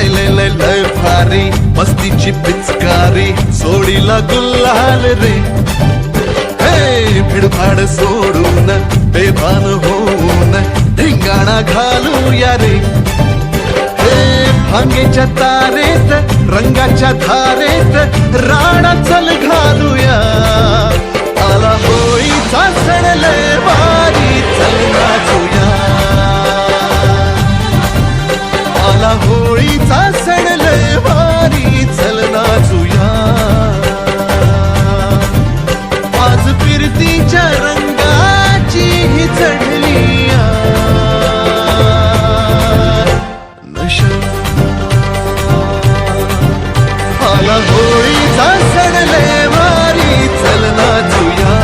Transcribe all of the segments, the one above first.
लय लय लय लय भारी मस्तीची पिचकारी सोडीला गुल्हाल रे. हे भिडभाड सोडून बेभान होऊन धिंगाणा घालूया रे. हे भांगेच्या तारेत रंगाच्या धारेत राणा चल घालूया. आला होळीचा सण लय भारी चल नाचूया. आला होळीचा सण लय भारी चल नाचूया. आज फिरतीच्या रंगाची ही चढली नशा. आला होळीचा सण लय भारी चल नाचूया.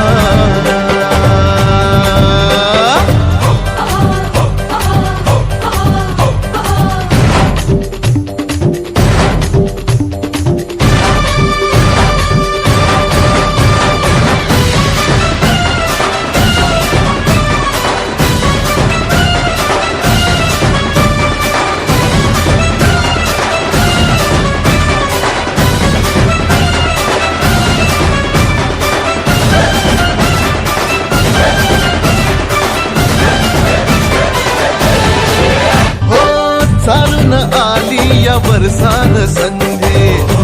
चालून आली या वरसान संधे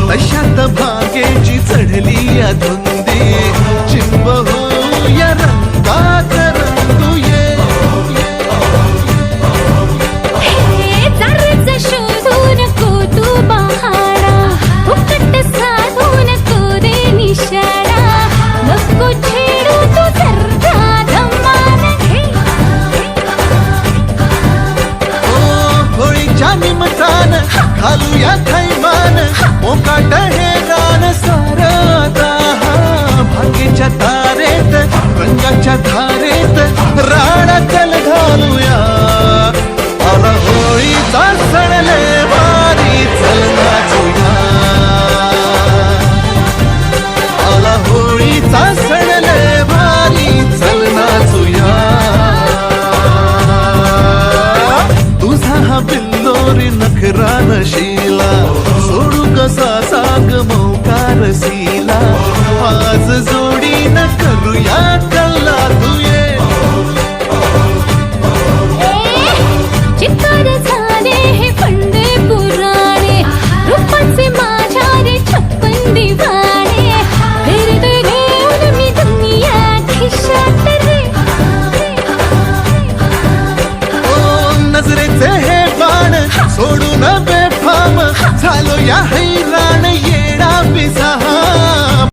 तशात भागेची चढली या धुंदी. चिंब होऊया रंगात रंगूये. शोधू नको तू बहारा फुकट साधू नको दे निशाणा. नको छेडू तू सर्दा धमाल होळीच्या निमतान घालूया थैमान मोकाट हे रान सारता. भांगेच्या तारेत रंगाच्या धारेत राणा चल घालूया. आला होळीचा सण लय भारी चल नाचूया. आला होळीचा सण लय भारी चल नाचूया. तुझा हा बिल्लोरी नखरा नशीला सोडू कसा साग मौकार सीला. आज जोडीनं करूया कल्ला तुये. चित्कार झाले हे फंडे पुराणे रूपाचे माझ्या रे छप्पन दिवाणे. फिरते घेऊन मी दुनिया खिशात रे. नजरेचे हे बाण सोडून बेफाम झालो या हैराण येडा